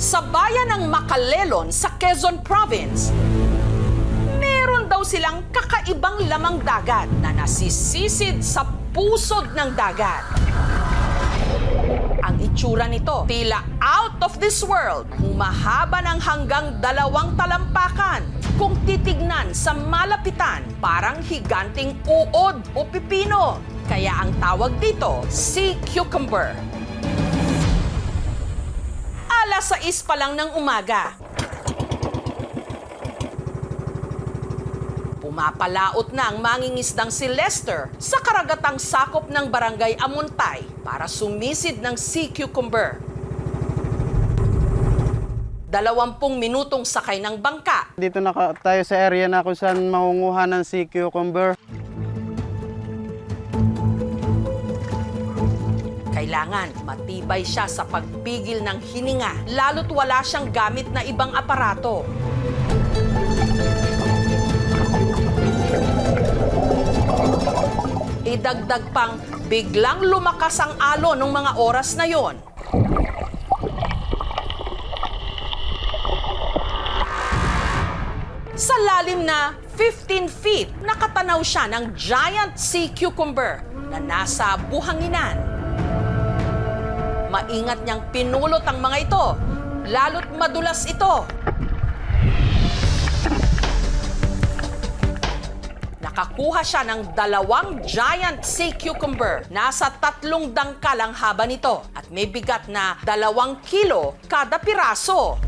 Sa bayan ng Macalelon sa Quezon Province, meron daw silang kakaibang lamang dagat na nasisisid sa pusod ng dagat. Ang itsura nito, tila out of this world, humahaba ng hanggang 2 talampakan. Kung titignan sa malapitan, parang higanting uod o pipino. Kaya ang tawag dito, sea cucumber. Alas 6 pa lang ng umaga. Pumapalaot na ang mangingisdang si Lester sa karagatang sakop ng barangay Amuntay para sumisid ng sea cucumber. 20 minutong sakay ng bangka. Dito na tayo sa area na kung saan mangunguha ng sea cucumber. Kailangan matibay siya sa pagpigil ng hininga, lalo't wala siyang gamit na ibang aparato. Idagdag pang biglang lumakas ang alon ng mga oras na yon. Sa lalim na 15 feet, nakatanaw siya ng giant sea cucumber na nasa buhanginan. Maingat niyang pinulot ang mga ito, lalo't madulas ito. Nakakuha siya ng 2 giant sea cucumber. Nasa 3 dangkal ang haba nito at may bigat na 2 kilo kada piraso.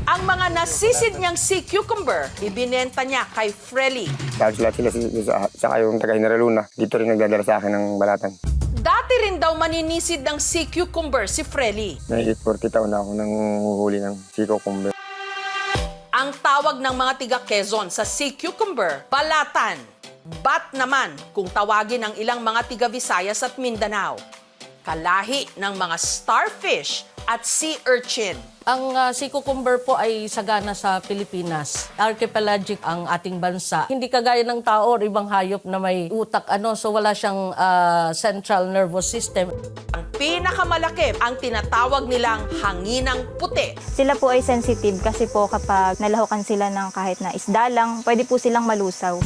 Ang mga nasisid niyang sea cucumber, ibinenta niya kay Frely. Lahat sila sa yung taga-General Luna. Dito rin nagdadala sa akin ng balatan. Dati rin daw maninisid ng sea cucumber si Frely. May 40 taon na ako nang huhuli ng sea cucumber. Ang tawag ng mga tiga Quezon sa sea cucumber, balatan. Bat naman kung tawagin ng ilang mga tiga Visayas at Mindanao. Kalahi ng mga starfish at sea urchin. Ang sea cucumber po ay sagana sa Pilipinas. Archipelagic ang ating bansa. Hindi kagaya ng tao o ibang hayop na may utak, so wala siyang central nervous system. Ang pinakamalaki ang tinatawag nilang hanginang puti. Sila po ay sensitive kasi po kapag nalahukan sila ng kahit na isda lang, pwede po silang malusaw.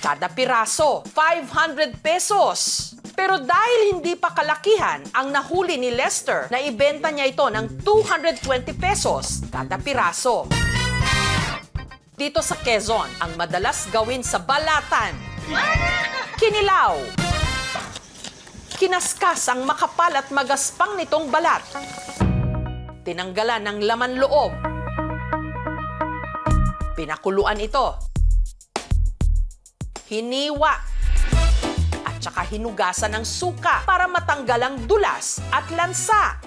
Kada piraso, 500 pesos. Pero dahil hindi pa kalakihan ang nahuli ni Lester, na ibenta niya ito ng 220 pesos kada piraso. Dito sa Quezon, ang madalas gawin sa balatan, kinilaw. Kinaskas ang makapal at magaspang nitong balat. Tinanggalan ng laman loob. Pinakuluan ito. Hiniwa. At saka hinugasan ng suka para matanggal ang dulas at lansa.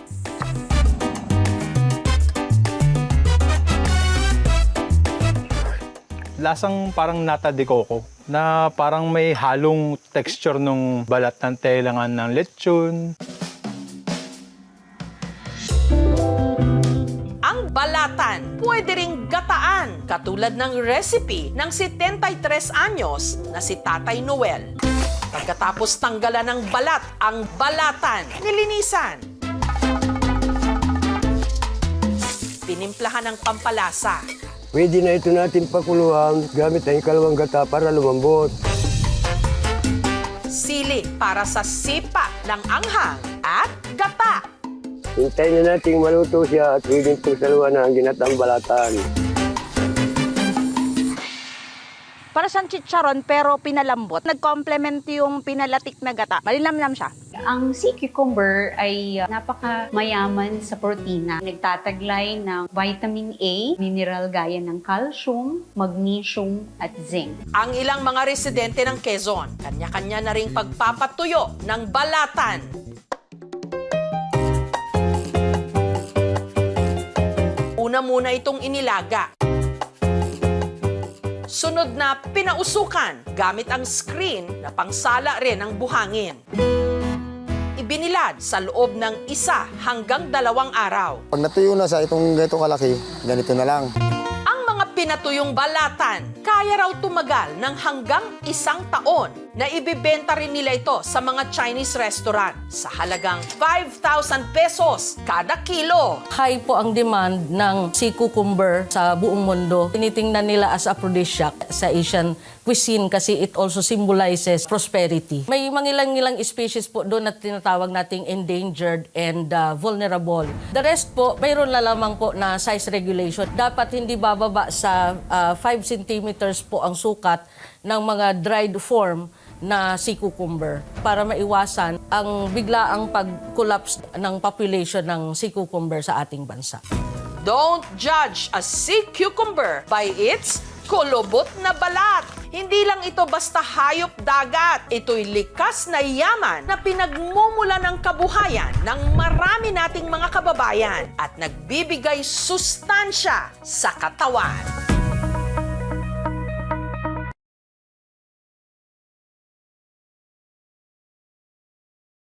Lasang parang nata de coco na parang may halong texture ng balat ng telangan ng lechon. Ang balatan pwede ring gataan, katulad ng recipe ng 73 anyos na si Tatay Noel. Pagkatapos tanggalan ng balat ang balatan, nilinisan. Pinimplahan ng pampalasa. Pwede na ito natin pakuluan gamit ang ikalawang gata para lumambot. Sili para sa sipa ng anghang at gata. Hintayin na natin maluto siya at pwede itong saluhan na ang ginatang balatan. Para siyang chicharon pero pinalambot. Nag-complement yung pinalatik na gata. Malinamnam siya. Ang sea cucumber ay napakamayaman sa protina. Nagtataglay ng vitamin A, mineral gaya ng calcium, magnesium at zinc. Ang ilang mga residente ng Quezon, kanya-kanya na ring pagpapatuyo ng balatan. Una muna itong inilaga. Sunod na pinausukan gamit ang screen na pangsala rin ng buhangin. Ibinilad sa loob ng 1 hanggang 2 araw. Pag natuyo na sa itong ganito kalaki, ganito na lang. Ang mga pinatuyong balatan, Kaya raw tumagal ng hanggang 1 taon na ibibenta rin nila ito sa mga Chinese restaurant sa halagang 5,000 pesos kada kilo. High po ang demand ng sea cucumber sa buong mundo. Tinitingnan nila as aphrodisiac sa Asian cuisine kasi it also symbolizes prosperity. May mangilang-ilang species po doon na tinatawag nating endangered and vulnerable. The rest po, mayroon na lamang po na size regulation. Dapat hindi bababa sa 5 centimeters po ang sukat ng mga dried form na sea cucumber para maiwasan ang biglaang pag-collapse ng population ng sea cucumber sa ating bansa. Don't judge a sea cucumber by its kulubot na balat. Hindi lang ito basta hayop dagat. Ito'y likas na yaman na pinagmumula ng kabuhayan ng marami nating mga kababayan at nagbibigay sustansya sa katawan.